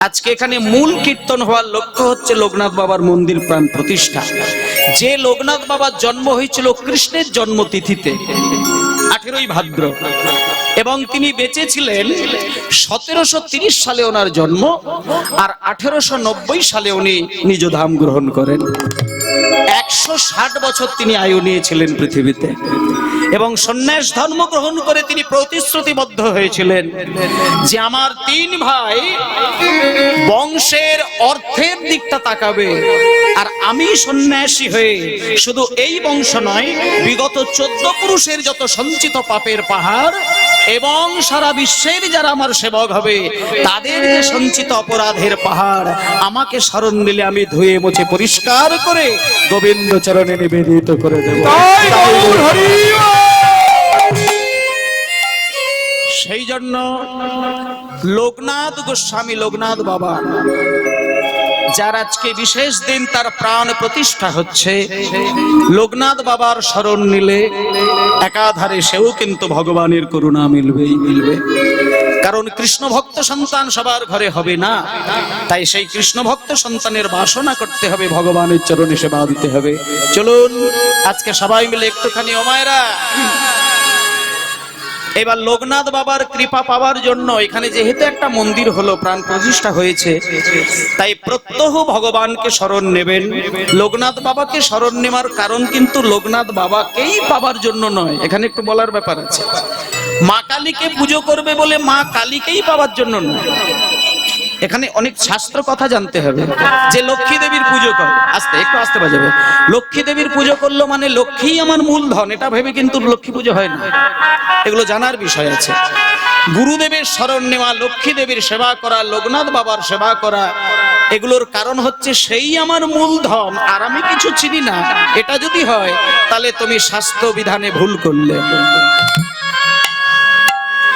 আজকে এখানে মূল কীর্তন হওয়ার লক্ষ্য হচ্ছে লোকনাথ বাবার মন্দির প্রাণ প্রতিষ্ঠা। যে লোকনাথ বাবার জন্ম হয়েছিল কৃষ্ণের জন্মতিথিতে 18ই ভাদ্র, এবং তিনি বেঁচে ছিলেন 1730 সালে ওনার জন্ম, আর 1890 সালে উনি নিজ ধাম গ্রহণ করেন। 160 বছর তিনি আয়ু নিয়েছিলেন পৃথিবীতে, এবং সন্ন্যাস ধর্ম গ্রহণ করে তিনি প্রতিশ্রুতিবদ্ধ হয়েছিলেন যে আমার 3 ভাই বংশের অর্থের দিকটা তাকাবে, আর আমি সন্ন্যাসী হয়ে শুধু এই বংশ নয়, বিগত 14 পুরুষের যত সঞ্চিত পাপের পাহাড় এবং সারা বিশ্বের যারা আমার সেবক হবে তাদের যে সঞ্চিত অপরাধের পাহাড় আমাকে স্মরণ দিলে আমি ধুয়ে মুছে পরিষ্কার করে গোবিন্দ চরণে নিবেদিত করে দেব। সেই জন্য লোকনাথ গোস্বামী, লোকনাথ বাবা যার আজকে বিশেষ দিন, তার প্রাণ প্রতিষ্ঠা হচ্ছে, লোকনাথ বাবার শরণ নিলে একাধারে সেও কিন্তু ভগবানের করুণা মিলবেই মিলবে। কারণ কৃষ্ণ ভক্ত সন্তান সবার ঘরে হবে না, তাই সেই কৃষ্ণ ভক্ত সন্তানের বাসনা করতে হবে, ভগবানের চরণে সেবা দিতে হবে। চলুন আজকে সবাই মিলে একটুখানি ও মায়েরা, এবার লোকনাথ বাবার কৃপা পাওয়ার জন্য এখানে যেহেতু একটা মন্দির হলো, প্রাণ প্রতিষ্ঠা হয়েছে, তাই প্রত্যহ ভগবানকে স্মরণ নেবেন। লোকনাথ বাবাকে স্মরণ নেওয়ার কারণ কিন্তু লোকনাথ বাবাকেই পাওয়ার জন্য নয়, এখানে একটু বলার ব্যাপার আছে। মা কালীকে পুজো করবে বলে মা কালীকেই পাওয়ার জন্য নয়, এখানে অনেক শাস্ত্র কথা জানতে হবে। যে লক্ষ্মী দেবীর পুজো করে, একটু আস্তে বাজাবে, লক্ষ্মী দেবীর পুজো করলো মানে লক্ষ্মী আমার মূলধন, এটা ভেবে কিন্তু লক্ষ্মী পুজো হয় না, এগুলো জানার বিষয় আছে। গুরুদেবের শরণ নেওয়া, লক্ষ্মী দেবীর সেবা করা, লোকনাথ বাবার সেবা করা, এগুলোর কারণ হচ্ছে সেই আমার মূলধন আর আমি কিছু চিনি না, এটা যদি হয় তাহলে তুমি শাস্ত্র বিধানে ভুল করলে।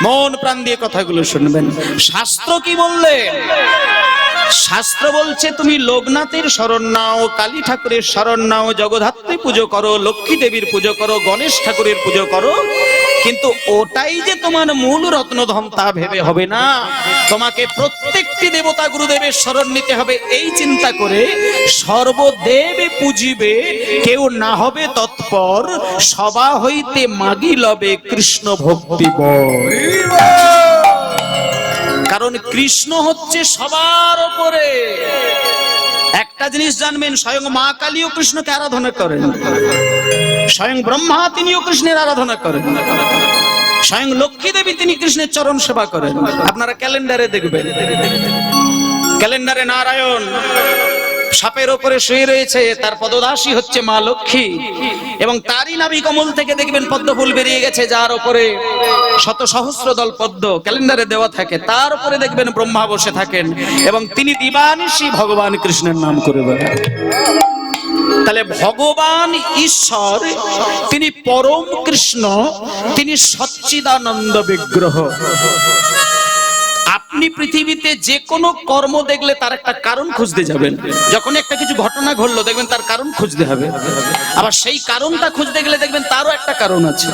মন প্রাণ দিয়ে কথাগুলো শুনবেন। শাস্ত্র কি বললে? শাস্ত্র বলছে তুমি লোকনাথের শরণ নাও, কালী ঠাকুরের শরণ নাও, জগদ্ধাত্রী পুজো করো, লক্ষ্মী দেবীর পুজো করো, গণেশ ঠাকুরের পুজো করো, কিন্তু ওটাই যে তোমার মূল রত্নধন তা ভেবে হবে না। তোমাকে প্রত্যেকটি দেবতা গুরুদেবের শরণ নিতে হবে, এই চিন্তা করে সর্বদেব পুজিবে, কেউ না হবে তৎপর, সবা হইতে মাগি লবে কৃষ্ণ ভক্তি বল। কারণ কৃষ্ণ হচ্ছে সবার উপরে। একটা জিনিস জানবেন, স্বয়ং মা কালীও কৃষ্ণকে আরাধনা করেন, স্বয়ং ব্রহ্মা তিনিও কৃষ্ণের আরাধনা করেন, স্বয়ং লক্ষ্মী দেবী তিনি কৃষ্ণের চরণ সেবা করেন। আপনারা ক্যালেন্ডারে দেখবেন, ক্যালেন্ডারে নারায়ণ সাপের উপরে শুয়ে রয়েছে, তার পদদাসী হচ্ছে মা লক্ষ্মী, এবং তারই নাভি কমল থেকে দেখবেন পদ্ম ফুল বেরিয়ে গেছে, যার উপরে শত সহস্র দল পদ্ম ক্যালেন্ডারে দেওয়া থাকে, তার উপরে দেখবেন ব্রহ্মা বসে থাকেন, এবং তিনি দিবানিশি ভগবান কৃষ্ণের নাম করে বেড়ান। তাহলে ভগবান ঈশ্বর তিনি পরম কৃষ্ণ, তিনি সচ্চিদানন্দ বিগ্রহ। আপনি পৃথিবীতে যে কোনো কর্ম দেখলে তার একটা কারণ খুঁজতে যাবেন, যখন একটা কিছু ঘটনা ঘটলো দেখবেন তার কারণ খুঁজতে হবে, আবার সেই কারণটা খুঁজতে গেলে দেখবেন তারও একটা কারণ আছে,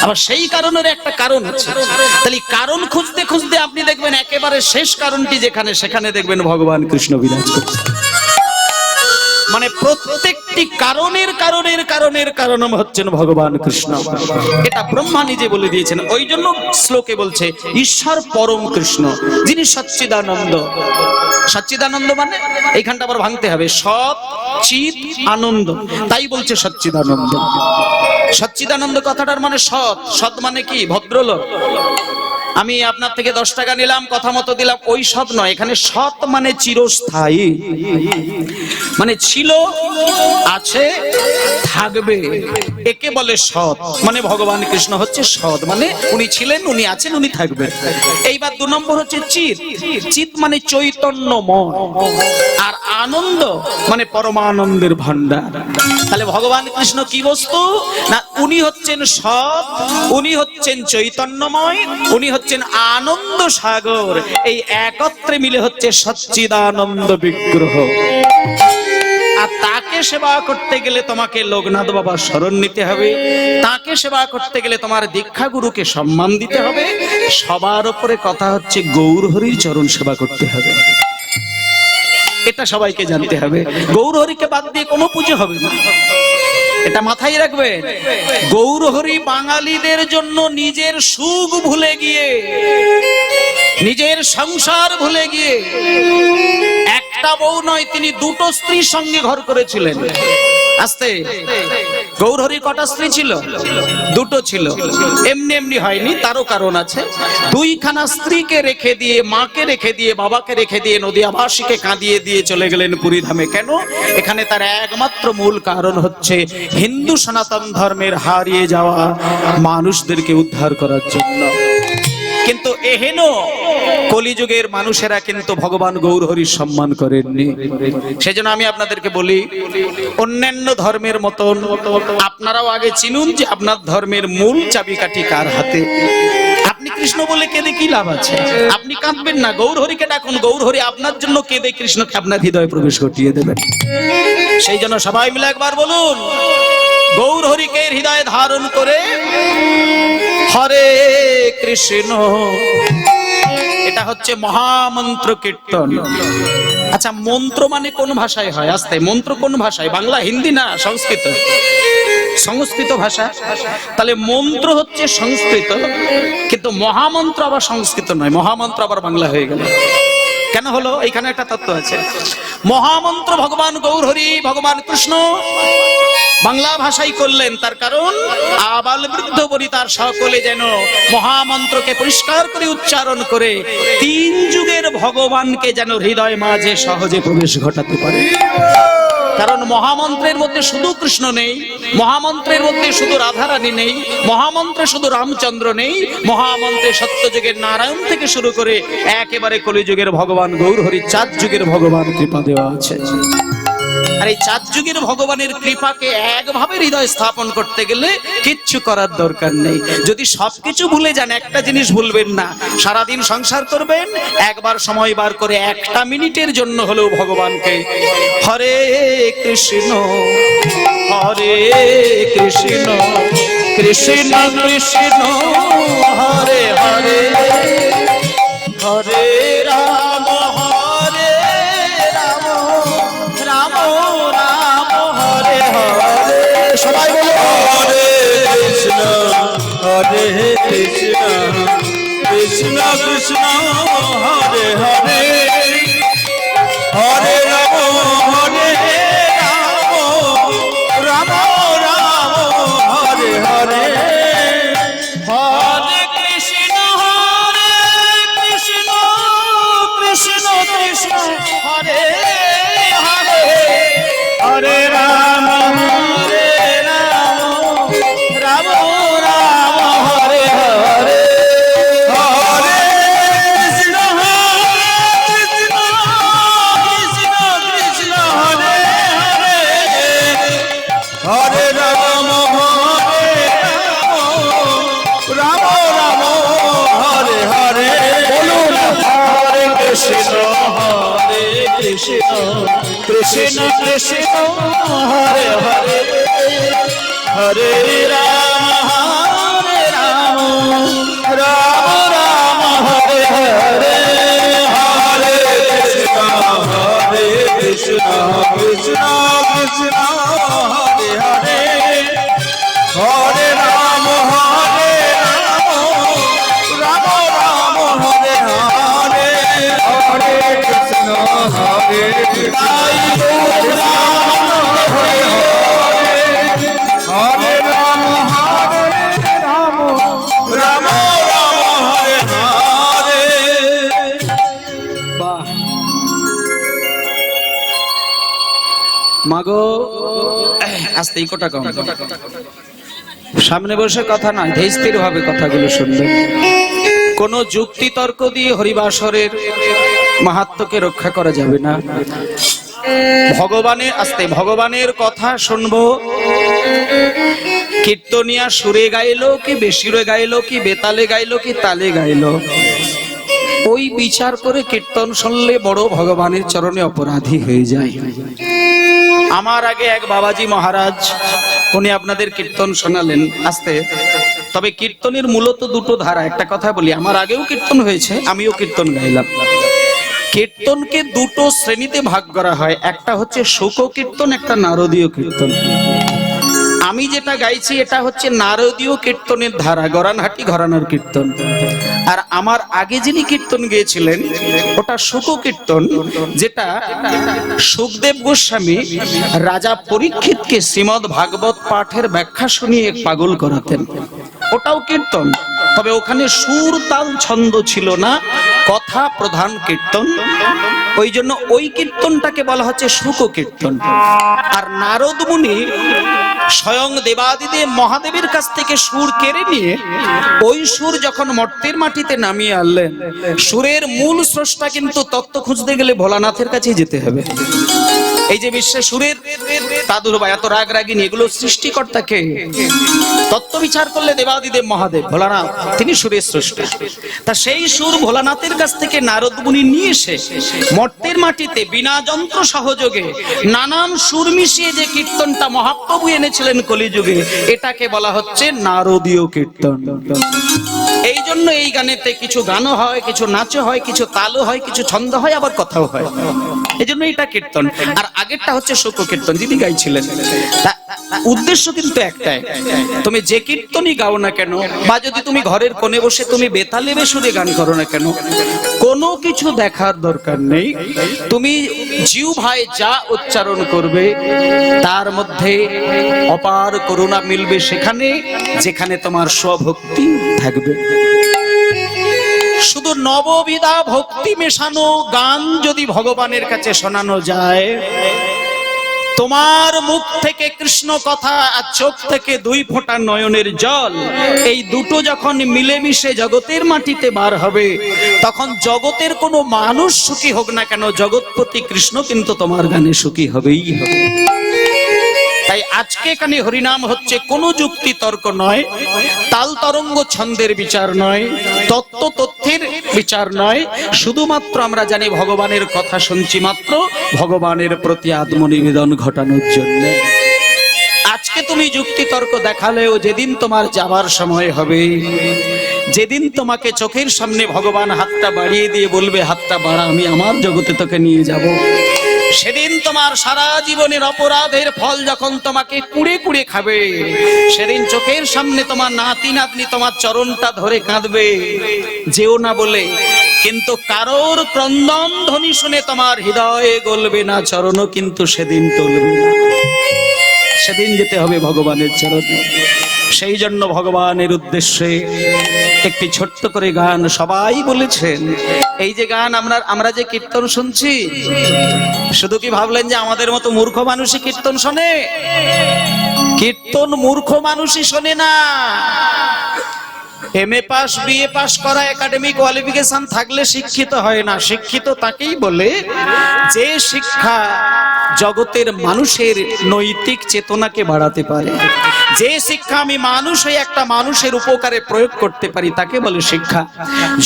আবার সেই কারণের একটা কারণ আছে। তাহলে কারণ খুঁজতে খুঁজতে আপনি দেখবেন একেবারে শেষ কারণটি যেখানে, সেখানে দেখবেন ভগবান কৃষ্ণ বিরাজ করছে। মানে প্রত্যেকটি কারণের কারণের কারণের কারণ হচ্ছেন ভগবান কৃষ্ণ, এটা ব্রহ্মা নিজে বলে দিয়েছেন। ওই জন্য শ্লোকে বলছে ঈশ্বর পরম কৃষ্ণ, যিনি সচ্চিদানন্দ। সচ্চিদানন্দ মানে এইখানটা আবার ভাঙতে হবে, সৎ চিৎ আনন্দ, তাই বলছে সচ্চিদানন্দ। সচ্চিদানন্দ কথাটার মানে সৎ, সৎ মানে কি? ভদ্রলোক। আমি আপনার থেকে 10 টাকা নিলাম, কথা মতো দিলাম, ওই সৎ নয়, এখানে সৎ মানে চিরস্থায়ী, মানে ছিল, আছে, থাকবে, একে বলে সৎ। মানে ভগবান কৃষ্ণ হচ্ছে সৎ, মানে উনি ছিলেন, উনি আছেন, উনি থাকবেন। এইবার 2 নম্বর হচ্ছে চিৎ। চিৎ মানে চৈতন্যময়, আর আনন্দ মানে পরমানন্দের ভান্ডার। তাহলে ভগবান কৃষ্ণ কি বস্তু না? উনি হচ্ছেন সৎ, উনি হচ্ছেন চৈতন্যময়, উনি হচ্ছেন আনন্দ সাগর, এই একত্রে মিলে হচ্ছে সচ্চিদানন্দ বিগ্রহ। আর তাকে সেবা করতে গেলে তোমাকে লোকনাথ বাবার শরণ নিতে হবে, তাকে সেবা করতে গেলে তোমার দীক্ষা গুরুকে সম্মান দিতে হবে, সবার উপরে কথা হচ্ছে গৌর হরির চরণ সেবা করতে হবে। এটা সবাইকে জানতে হবে। গৌরহরিকে বাদ দিয়ে কোনো পুজো হবে না, এটা মাথায় রাখবেন। গৌরহরি বাঙালিদের জন্য নিজের সুখ ভুলে গিয়ে, নিজের সংসার ভুলে গিয়ে, একটা বউ নয় তিনি দুটো স্ত্রীর সঙ্গে ঘর করেছিলেন। আস্তে, গৌরহরি কটা স্ত্রী ছিল? দুটো ছিল। এমনি এমনি হয়নি, তারও কারণ আছে। দুইখানা স্ত্রীকে রেখে দিয়ে, মাকে রেখে দিয়ে, বাবাকে রেখে দিয়ে, নদিয়াবাসীকে কাঁদিয়ে দিয়ে চলে গেলেন পুরীধামে। কেন? এখানে তার একমাত্র মূল কারণ হচ্ছে হিন্দু সনাতন ধর্মের হারিয়ে যাওয়া মানুষদেরকে উদ্ধার করার জন্য। কিন্তু এহেন কলিযুগের মানুষেরা কিন্তু ভগবান গৌরহরির সম্মান করেননি। সেজন্য আমি আপনাদেরকে বলি, অন্যান্য ধর্মের মতন আপনারাও আগে চিনুন যে আপনার ধর্মের মূল চাবিকাঠি কার হাতে। আপনি কৃষ্ণ বলে কেঁদে কি লাভ আছে? আপনি কাঁদবেন না, গৌরহরিকে ডাকুন। গৌরহরি আপনার জন্য কেঁদে কৃষ্ণকে আপনার হৃদয়ে প্রবেশ ঘটিয়ে দেবেন। সেই জন্য সবাই মিলে একবার বলুন, গৌরহরিকে হৃদয়ে ধারণ করে হরে কৃষ্ণ। এটা হচ্ছে মহামন্ত্র কীর্তন। আচ্ছা, মন্ত্র মানে কোন ভাষায় হয়? আস্তে, মন্ত্র কোন ভাষায়? বাংলা, হিন্দি না সংস্কৃত? সংস্কৃত ভাষা। তাহলে মন্ত্র হচ্ছে সংস্কৃত, কিন্তু মহামন্ত্র আবার সংস্কৃত নয়, মহামন্ত্র আবার বাংলা হয়ে গেল। কেন হলো? এখানে একটা তত্ত্ব আছে। মহামন্ত্র ভগবান গৌরহরি, ভগবান কৃষ্ণ বাংলা ভাষাই করলেন, তার কারণ আবাল বৃদ্ধ বনিতার সকলে যেন মহামন্ত্রকে পরিষ্কার করে উচ্চারণ করে তিন যুগের ভগবানকে যেন হৃদয় মাঝে সহজে প্রবেশ ঘটাতে পারে। কারণ মহামন্ত্রের মধ্যে শুধু কৃষ্ণ নেই, মহামন্ত্রের মধ্যে শুধু রাধারানী নেই, মহামন্ত্রে শুধু রামচন্দ্র নেই, মহামন্ত্রে সত্যযুগের নারায়ণ থেকে শুরু করে একেবারে কলিযুগের ভগবান গৌরহরি, 4 যুগের ভগবান কৃপা দেওয়া আছে। আর এই 4 যুগের ভগবানের কৃপাকে একভাবে হৃদয় স্থাপন করতে গেলে কিচ্ছু করার দরকার নেই। যদি সবকিছু ভুলে যান, একটা জিনিস ভুলবেন না, সারাদিন সংসার করবেন, একবার সময় বার করে 1টা মিনিটের জন্য হলেও ভগবানকে হরে কৃষ্ণ হরে কৃষ্ণ কৃষ্ণ কৃষ্ণ হরে হরে হরে রাম হরে রাম রাম রাম হরে হরে। সবাই বলো হরে কৃষ্ণ কৃষ্ণ কৃষ্ণ হরে হরে হরে রাম হরে রাম রাম রাম হরে হরে হরে কৃষ্ণ কৃষ্ণ কৃষ্ণ হরে হরে হরে রাম রাম রাম হরে হরে হরে কৃষ্ণ কৃষ্ণ কৃষ্ণ হরে হরে হরে রাম রাম রাম হরে হরে। বলুন হরে কৃষ্ণ কৃষ্ণ কৃষ্ণ হরে হরে হরে রাম রাম রাম হরে হরে হরে কৃষ্ণ কৃষ্ণ কৃষ্ণ হরে হরে হরে রাম রাম রাম হরে হরে হরে কৃষ্ণ হরে হরে রাম রাম রাম হরে হরে। বাহ, মাগো আস্তে কোটা কম, সামনে বসে কথা নয়, ধীর ভাবে কথাগুলো শুনবেন। কোন যুক্তি তর্ক দিয়ে হরিবাসরের মাহাত্ম্যকে রক্ষা করা যাবে না। ভগবানের কথা শুনবো। কীর্তনিয়া সুরে গাইলো কি বেসুরে গাইলো কি বেতালে গাইলো কি তালে গাইলো, ওই বিচার করে কীর্তন শুনলে বড় ভগবানের চরণে অপরাধী হয়ে যায়। আমার আগে এক বাবাজি মহারাজ, উনি আপনাদের কীর্তন শোনালেন। তবে কীর্তনের মূলত দুটো ধারা। একটা কথা বলি, আমার আগেও কীর্তন হয়েছে, আমিও কীর্তন গাইলাম, কীর্তনকে দুটো শ্রেণীতে ভাগ করা হয়, একটা হচ্ছে শোক কীর্তন, একটা নারদীয় কীর্তন। আমি যেটা গাইছি এটা হচ্ছে নারদীয় কীর্তনের ধারা, গরানহাটি ঘরানার কীর্তন। আর আমার আগে যিনি কীর্তন গেয়েছিলেন ওটা শোক কীর্তন, যেটা সুখদেব গোস্বামী রাজা পরীক্ষিতকে শ্রীমদ্ ভাগবত পাঠের ব্যাখ্যা শুনিয়ে পাগল করাতেন। ওটাও কীর্তন, তবে ওখানে সুর তাল ছন্দ ছিল না, কথা প্রধান কীর্তন। ওই জন্য ওই কীর্তনটাকে বলা হচ্ছে শোক কীর্তন। আর নারদ মুনি স্বয়ং দেবাদিদেব মহাদেবের কাছ থেকে সুর কেড়ে নিয়ে ওই সুর যখন মর্তের মাটিতে নামিয়ে আনলেন, সুরের মূল স্রষ্টা কিন্তু তত্ত্ব খুঁজতে গেলে ভোলানাথের কাছেই যেতে হবে। এই যে বিশ্বে সুরের প্রাদুর্ভাব, এত রাগ রাগিনী, এগুলো সৃষ্টিকর্তাকে তত্ত্ব বিচার করলে দেবাদিদেব মহাদেব ভোলানাথ, তিনি সুরের স্রষ্টা। তা সেই সুর ভোলানাথের কাছ থেকে নারদ মুনি নিয়ে এসে মর্তের মাটিতে বিনা যন্ত্র সহযোগে নানান সুর মিশিয়ে যে কীর্তনটা মহাপ্রভু এনেছিলেন কলিযুগে, এটাকে বলা হচ্ছে নারদীয় কীর্তন। এই জন্য এই গানেতে কিছু গানও হয়, কিছু নাচও হয়, কিছু তালও হয়, কিছু ছন্দ হয়, আবার কথাও হয়। এই জন্য এটা কীর্তন। আর আগেরটা হচ্ছে শোক কীর্তন, যিনি গাইছিলেন। উদ্দেশ্য কিন্তু একটাই, তুমি যে কীর্তনই গাও না কেন, বা যদি তুমি ঘরের কোণে বসে তুমি বেতালে বেসুরে গান করো না কেন, কোনো কিছু দেখার দরকার নেই। তুমি জিহ্বায় যা উচ্চারণ করবে তার মধ্যে অপার করুণা মিলবে, সেখানে যেখানে তোমার স্বভক্তি থাকবে। শুধু নববিধা ভক্তি মেশানো গান যদি ভগবানের কাছে শোনানো যায়, তোমার মুখ থেকে কৃষ্ণ কথা আর চোখ থেকে দুই ফোঁটা নয়নের জল, এই দুটো যখন মিলেমিশে জগতের মাটিতে বার হবে, তখন জগতের কোনো মানুষ সুখী হোক না কেন, জগৎপতি কৃষ্ণ কিন্তু তোমার গানে সুখী হবেই হবে। তাই আজকে এখানে হরিনাম হচ্ছে কোনো যুক্তি তর্ক নয়, তাল তরঙ্গ ছন্দের বিচার নয়, তত্ত্ব তথ্যের বিচার নয়, শুধুমাত্র আমরা জানি ভগবানের কথা শুনছি মাত্র, ভগবানের প্রতি আত্মনিবেদন ঘটানোর জন্য। আজকে তুমি যুক্তি তর্ক দেখালেও যেদিন তোমার যাবার সময় হবে, যেদিন তোমাকে চোখের সামনে ভগবান হাতটা বাড়িয়ে দিয়ে বলবে হাতটা বাড়া, আমি আমার জগতে তোকে নিয়ে যাব, সেদিন তোমার সারা জীবনের অপরাধের ফল যখন তোমাকে কুড়ে কুড়ে খাবে, সেদিন চোখের সামনে তোমার নাতি নাতনি তোমার চরণটা ধরে কাঁদবে, যেও না বলে, কিন্তু কারোর ক্রন্দন ধ্বনি শুনে তোমার হৃদয়ে গলবে না, চরণও কিন্তু সেদিন টলবে না। সেদিন যেতে হবে ভগবানের চরণে। সেই জন্য ভগবানের উদ্দেশ্যে একটি ছোট্ট করে গান সবাই বলেছেন। এই যে গান আমরা যে কীর্তন শুনছি, শুধু কি ভাবলেন যে আমাদের মতো মূর্খ মানুষই কীর্তন শোনে? কীর্তন মূর্খ মানুষই শোনে না। এমএ পাস, বিএ পাস করা, একাডেমিক কোয়ালিফিকেশন থাকলে শিক্ষিত হয় না। শিক্ষিত তাকেই বলে যে শিক্ষা জগতের মানুষের নৈতিক চেতনাকে বাড়াতে পারে, যে শিক্ষা আমি মানুষ হয়ে একটা মানুষের উপকারে প্রয়োগ করতে পারি, তাকে বলে শিক্ষা।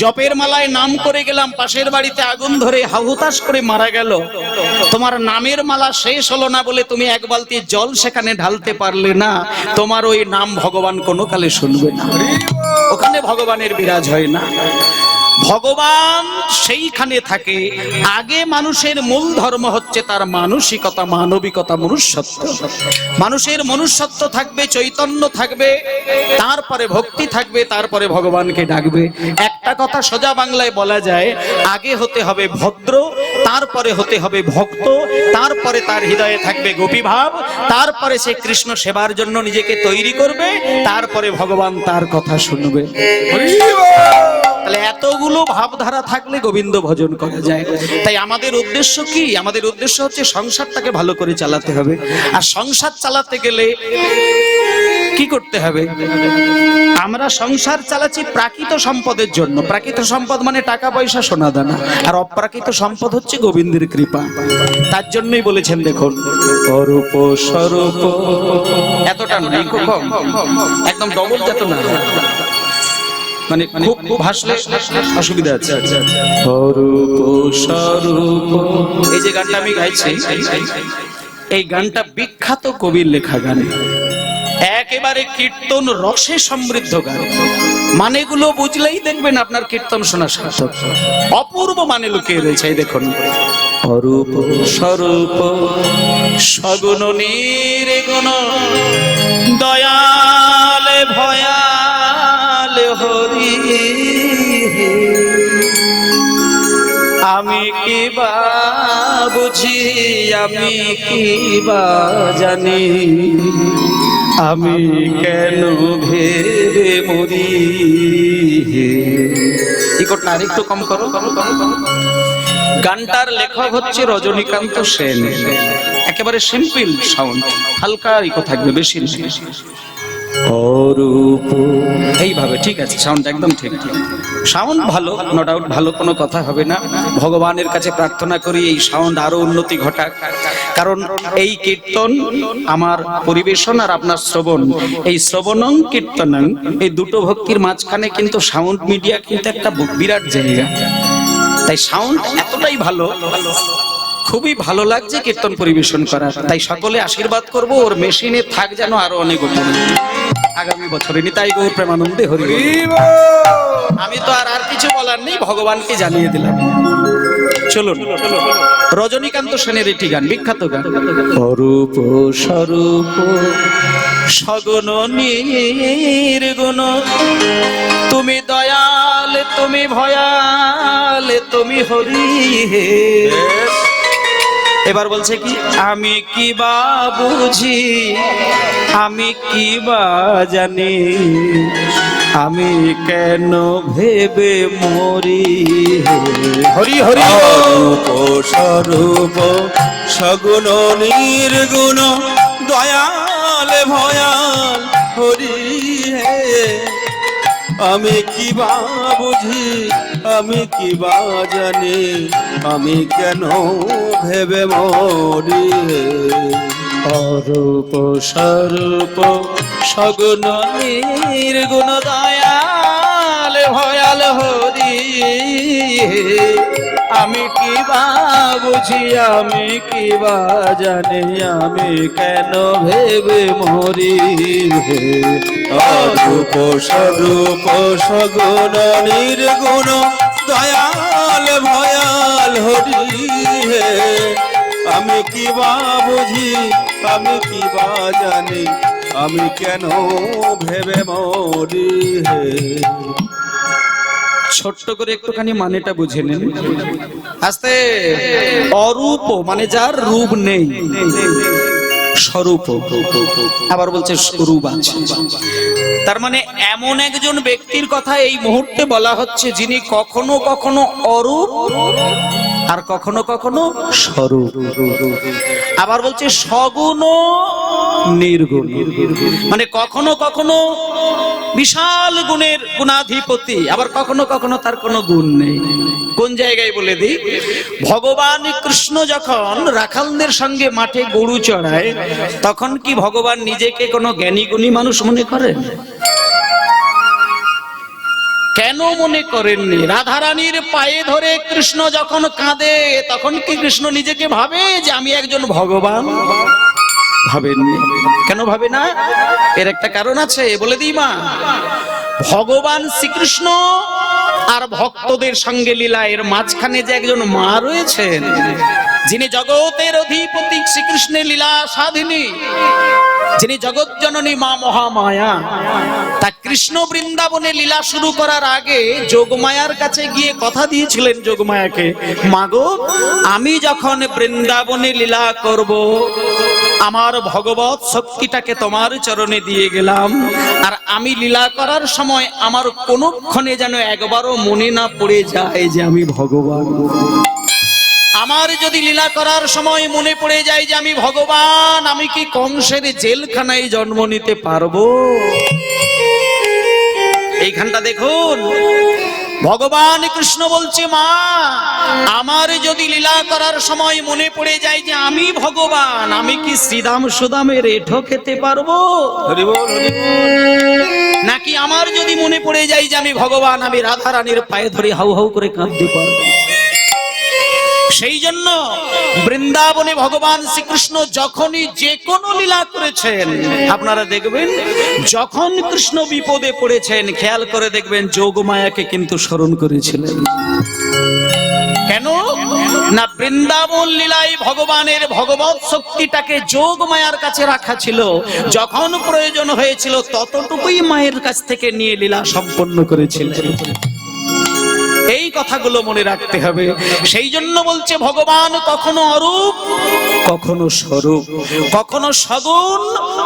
জপের মালায় নাম করে গেলাম, পাশের বাড়িতে আগুন ধরে হাহুতাশ করে মারা গেল, তোমার নামের মালা শেষ হলো না বলে তুমি এক বালতি জল সেখানে ঢালতে পারলে না, তোমার ওই নাম ভগবান কোনো কালে শুনবে না, ওখানে ভগবানের বিরাজ হয় না। ভগবান সেইখানে থাকে। আগে মানুষের মূল ধর্ম হচ্ছে তার মানসিকতা, মানবিকতা, মনুষ্যত্ব। মানুষের মনুষ্যত্ব থাকবে, চৈতন্য থাকবে, তারপরে ভক্তি থাকবে, তারপরে ভগবানকে ডাকবে। একটা কথা সোজা বাংলায় বলা যায়, আগে হতে হবে ভদ্র, তারপরে হতে হবে ভক্ত, তারপরে তার হৃদয়ে থাকবে গোপী ভাব, তারপরে সে কৃষ্ণ সেবার জন্য নিজেকে তৈরি করবে, তারপরে ভগবান তার কথা শুনবে। তাহলে এতগুলো ভাবধারা থাকলে গোবিন্দ ভজন করা যায়। তাই আমাদের উদ্দেশ্য কি? আমাদের উদ্দেশ্য হচ্ছে সংসারটাকে ভালো করে চালাতে হবে। আর সংসার চালাতে গেলে কি করতে হবে? আমরা সংসার চালাচ্ছি প্রাকৃত সম্পদের জন্য। প্রাকৃত সম্পদ মানে টাকা পয়সা, সোনা দানা। আর অপ্রাকৃত সম্পদ হচ্ছে গোবিন্দের কৃপা। তার জন্যই বলেছেন, দেখুন, অরূপ স্বরূপ, এতটা নয়, খুব কম, একদম ডবল যত না, মানে খুব ভাসলে অসুবিধা আছে। অরূপ স্বরূপ, এই যে গানটা আমি গাইছি, এই গানটা বিখ্যাত কবির লেখা গান, একেবারে কীর্তন রসে সমৃদ্ধ গান। মানেগুলো বুঝলেই দেখবেন আপনার কীর্তন শোনা সার্থক। অপূর্ব মানে লুকিয়ে রয়েছে। এই দেখুন, অরূপ স্বরূপ সগুণ নির্গুণ দয়াল ভয়াল হরি, আমি কি বা বুঝি আমি কি বা জানি, আমি কেন ভেবে মরি। ইকোটা আরেকটু কম করো। গানটার লেখক হচ্ছে রজনীকান্ত সেন। একেবারে সিম্পল সাউন্ড, হালকা ইকো থাকবে, বেশি না। অরূপ এইভাবে, ঠিক আছে, সাউন্ড একদম ঠিক, সাউন্ড ভালো, নো ডাউট, ভালো কোনো কথা হবে না। ভগবানের কাছে প্রার্থনা করি এই সাউন্ড আরো উন্নতি ঘটাক, কারণ এই কীর্তন আমার পরিবেশন আর আপনার শ্রবণ, এই শ্রবণং কীর্তনং, এই দুটো ভক্তির মাঝখানে কিন্তু সাউন্ড মিডিয়া কিন্তু একটা বিরাট জায়গা। তাই সাউন্ড এতটাই ভালো, খুবই ভালো লাগছে কীর্তন পরিবেশন করার। তাই সকলে আশীর্বাদ করব ওর মেশিনে থাক যেন আরো অনেক উপরে আগামী বছরে। নিতাই গৌর প্রেমানন্দে হরি বল। আমি তো আর কিছু বলার নেই, ভগবানকে জানিয়ে দিলাম। চলুন, রজনীকান্ত সেনের একটি গান, বিখ্যাত গান, অরূপ স্বরূপ সগুণ নির্গুণ তুমি দয়াল তুমি ভয়াল তুমি হরি হে। এবার বলছে কি, আমি কি বা বুঝি আমি কি বা জানি, আমি কেন ভেবে মরি। হরি হরি। অরূপ স্বরূপ সগুণ নির্গুণ দয়াল ভয়াল হরি হে, আমি কি বা বুঝি আমি কি বা জানি, আমি কেন ভেবে মরি হে। অরূপ স্বরূপ সগুণ নির্গুণ দয়াল ভয়াল হরি, আমি কি বা বুঝি আমি কি বা জানি, আমি কেন ভেবে মরি হে। অরূপ স্বরূপ সগুণ নির্গুণ দয়াল ভয়াল হরি হে, আমি কি বা বুঝি আমি কি বা জানি, আমি কেন ভেবে মরি হে। ছোট্ট করে একটুখানি মানেটা বুঝে নেন আস্তে। অরূপ মানে যার রূপ নেই, স্বরূপ আবার বলছে স্বরূপ আছে। তার মানে এমন একজন ব্যক্তির কথা এই মুহূর্তে বলা হচ্ছে যিনি কখনো কখনো অরূপ আর কখনো কখনো স্বরূপ। আবার বলছে সগুণ নির্গুণ, মানে কখনো কখনো বিশাল গুণের গুণাধিপতি, আবার কখনো কখনো তার কোনো গুণ নেই। কোন জায়গায় বলে দিই, ভগবান কৃষ্ণ যখন রাখালদের সঙ্গে মাঠে গরু চড়ায়, তখন কি ভগবান নিজেকে কোনো জ্ঞানী গুণী মানুষ মনে করেন? কেন মনে করেননি? রাধারানীর পায়ে ধরে কৃষ্ণ যখন কাঁদে, তখন কি কৃষ্ণ নিজেকে ভাবে যে আমি একজন ভগবান? ভাবেননি। কেন ভাবে না? এর একটা কারণ আছে, বলে দিই মা। ভগবান শ্রীকৃষ্ণ আর ভক্তদের সঙ্গে লীলা, এর মাঝখানে যে একজন মা রয়েছেন, যিনি জগতের অধিপতি, শ্রীকৃষ্ণের লীলা সাধিনী, যিনি জগৎ জননী মা মহামায়া। তা কৃষ্ণ বৃন্দাবনে লীলা শুরু করার আগে যোগমায়ার কাছে গিয়ে কথা দিয়েছিলেন যোগমায়াকে, মাগো আমি যখন বৃন্দাবনে লীলা করব, আমার ভগবত শক্তিটাকে তোমার চরণে দিয়ে গেলাম, আর আমি লীলা করার সময় আমার কোনক্ষণে যেন একবারও মনে না পড়ে যায় যে আমি ভগবান। আমার যদি লীলা করার সময় মনে পড়ে যায় যে আমি ভগবান, আমি কি কংসের জেলখানায় জন্ম নিতে পারবো? এইখানটা দেখুন, ভগবান কৃষ্ণ বলছে, মা আমার যদি লীলা করার সময় মনে পড়ে যায় যে আমি ভগবান, আমি কি শ্রীদাম সুদামের এঠো খেতে পারবো? হরি বল হরি বল। নাকি আমার যদি মনে পড়ে যায় যে আমি ভগবান, আমি রাধা রানীর পায়ে ধরে হাউ হাউ করে কাঁদতে পারবো? সেই জন্য বৃন্দাবনে ভগবান শ্রীকৃষ্ণ যখনই যে কোনো লীলা করেছেন, আপনারা দেখবেন যখন কৃষ্ণ বিপদে পড়েছেন খেয়াল করে দেখবেন যোগমায়াকে কিন্তু স্মরণ করেছিলেন। কেন না, বৃন্দাবন লীলায় ভগবানের ভগবত শক্তিটাকে যোগমায়ার কাছে রাখা ছিল, যখন প্রয়োজন হয়েছিল ততটুকুই মায়ের কাছ থেকে নিয়ে লীলা সম্পন্ন করেছিলেন। এই কথাগুলো মনে রাখতে হবে। সেই জন্য বলছে ভগবান কখনো অরূপ, কখনো স্বরূপ, কখনো সগুণ,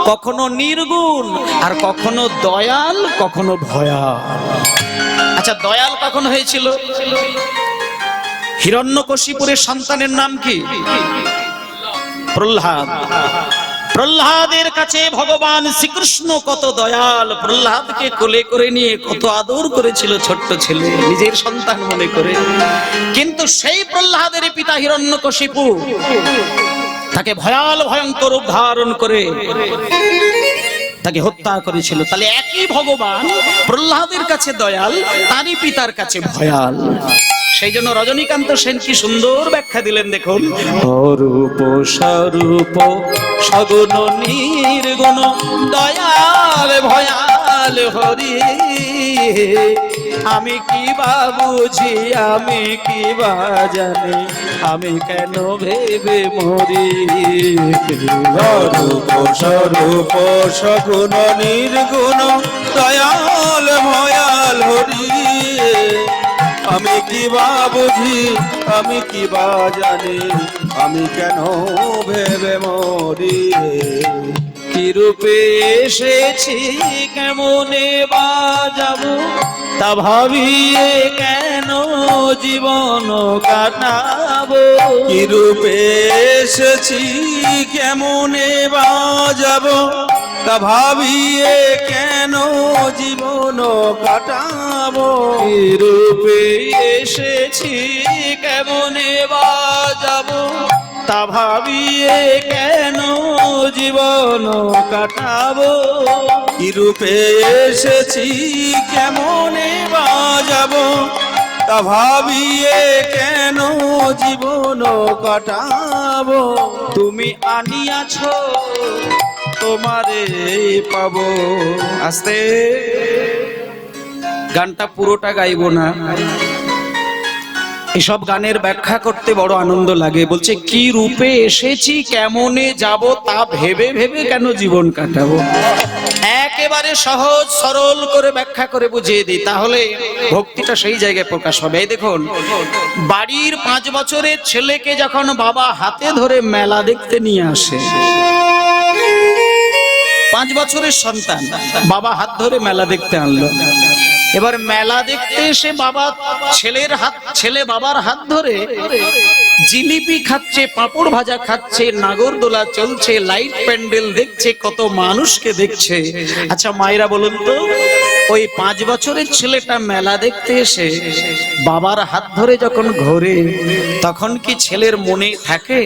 কখনো নির্গুণ, আর কখনো দয়াল, কখনো ভয়াল। আচ্ছা, দয়াল কখন হয়েছিল? হিরণ্যকশিপুরের সন্তানের নাম কি? প্রহ্লাদ। প্রহ্লাদের কাছে ভগবান শ্রীকৃষ্ণ কত দয়াল, প্রহ্লাদকে কোলে করে নিয়ে কত আদর করেছিল, ছোট্ট ছেলে নিজের সন্তান মনে করে। কিন্তু সেই প্রহ্লাদের পিতা হিরণ্যকশিপু তাকে ভয়াল ভয়ঙ্কর রূপ ধারণ করে তাকে হত্যা করেছিল। তাহলে একই ভগবান প্রহ্লাদের কাছে দয়াল, তারই পিতার কাছে ভয়াল। সেই জন্য রজনীকান্ত সেন কি সুন্দর ব্যাখ্যা দিলেন, দেখুন। অরূপ স্বরূপ সগুণ নির্গুণ দয়াল ভয়াল হরি, আমি কি বা বুঝি, আমি কি বা জানি, আমি কেন ভেবে মরি। অরূপ স্বরূপ সগুণ নির্গুণ দয়াল ভয়াল হরি, আমি কি বা বুঝি, আমি কি বা জানি, আমি কেন ভেবে মরি। কি রূপে এসেছি কেমনে বা যাব, তা ভাবিয়ে কেন জীবন কাটাবো। কি রূপে এসেছি কেমনে বা যাব, তা ভাবিয়ে কেন জীবন কাটাবো। কি রূপে এসেছি কেমনে বা যাব, তা ভাবিয়ে কেন জীবন কাটাবো। কি রূপে এসেছি কেমনে বা যাব, তা ভাবিয়ে কেন জীবন কাটাবো। তুমি আনিয়াছ তোমারে পাবো। আস্তে, গানটা পুরোটা গাইবো না, এসব গানের ব্যাখ্যা করতে বড় আনন্দ লাগে। বলছে কি রূপে এসেছি কেমনে যাব, তা ভেবে ভেবে কেন জীবন কাটাবো। একেবারে সহজ সরল করে ব্যাখ্যা করে বুঝিয়ে দিই, তাহলে ভক্তিটা সেই জায়গায় প্রকাশ হবে। এই দেখুন, বাড়ির 5 বছরের ছেলেকে যখন বাবা হাতে ধরে মেলা দেখতে নিয়ে আসে, 5 বছরের সন্তান বাবা হাত ধরে মেলা দেখতে আনলো। এবার মেলা দেখতে এসে বাবা ছেলে বাবার হাত ধরে জিলিপি খাচ্ছে, পাঁপড় ভাজা খাচ্ছে, নাগরদোলা চলছে, লাইট প্যান্ডেল দেখছে, কত মানুষকে দেখছে। আচ্ছা মায়েরা বলুন তো, ওই 5 বছরের ছেলেটা মেলা দেখতে এসে বাবার হাত ধরে যখন ঘোরে, তখন কি ছেলের মনে থাকে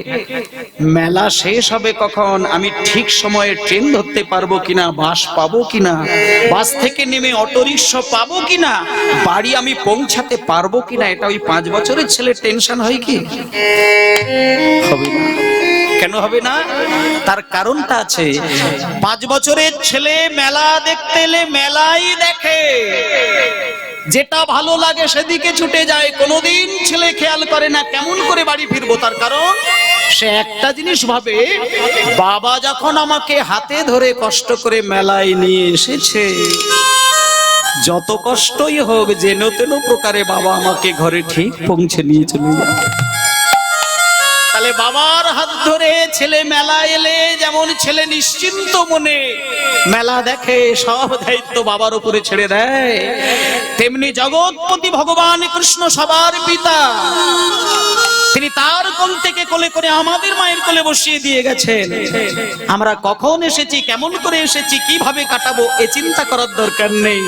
মেলা শেষ হবে কখন, আমি ঠিক সময়ে ট্রেন ধরতে পারবো কিনা, বাস পাবো কিনা, বাস থেকে নেমে অটোরিকশা পাবো কিনা, বাড়ি আমি পৌঁছাতে পারবো কিনা? এটা ওই 5 বছরের ছেলের টেনশন হয় কি? হবে না। কেন হবে না? তার কারণটা আছে। 5 বছরের ছেলে মেলা দেখতে এলে মেলাই দেখে, যেটা ভালো লাগে সেদিকে ছুটে যায়। কোনোদিন ছেলে খেয়াল করে না কেমন করে বাড়ি ফিরবো। তার কারণ সে একটা জিনিস ভাবে, বাবা যখন আমাকে হাতে ধরে কষ্ট করে মেলায় নিয়ে এসেছে, যত কষ্টই হোক যেন তেন প্রকারে বাবা আমাকে ঘরে ঠিক পৌঁছে নিয়ে চলে যাবে। তাহলে বাবার হাত ধরে ছেলে মেলা এলে যেমন ছেলে নিশ্চিন্ত মনে মেলা দেখে, সব দায়িত্ব বাবার উপরে ছেড়ে দেয়, তেমনি জগৎপতি ভগবান কৃষ্ণ সবার পিতা, তিনি তার কোল থেকে কোলে করে আমাদের মায়ের কোলে বসিয়ে দিয়ে গেছেন। আমরা কখন এসেছি, কেমন করে এসেছি, কিভাবে কাটাবো, এ চিন্তা করার দরকার নেই।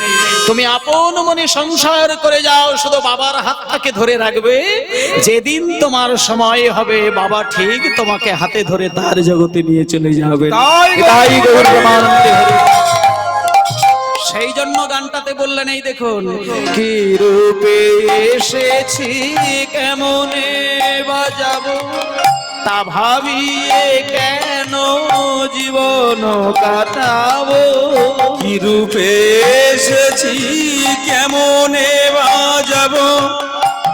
তুমি আপন মনে সংসার করে যাও, শুধু বাবার হাতটাকে ধরে রাখবে। যেদিন তোমার সময় হবে, বাবা ঠিক তোমাকে হাতে ধরে তার জগতে নিয়ে চলে যাবে। সেই জন্য গানটাতে বললেন, এই দেখুন, কি রূপে এসেছি কেমনে বাজাবো, তা ভাবিয়ে কেন জীবন কাটাবো। কি রূপে এসেছি কেমনে বাজাবো,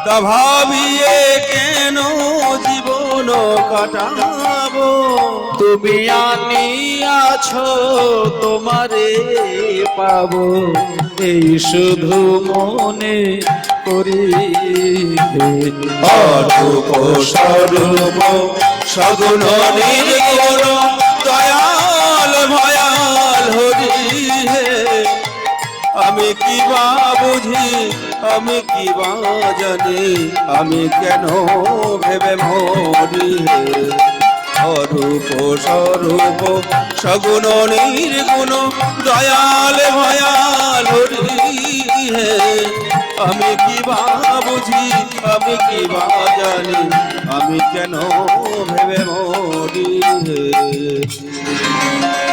তা ভাবিয়ে কেন জীবন কাটাবো। তুমি আনিয়াছো তোমারে পাবো, এই শুধু মনে করি। অরূপ স্বরূপ সগুণ নির্গুণ দয়াল ভয়াল হরি হে। আমি কি বা বুঝি, আমি কি বা জানি, আমি কেন ভেবে মরি হে। অরূপ স্বরূপ সগুণ নির্গুণ দয়াল ভয়াল হরি হে। আমি কি বা বুঝি, আমি কি বা জানি, আমি কেন ভেবে মরি হে।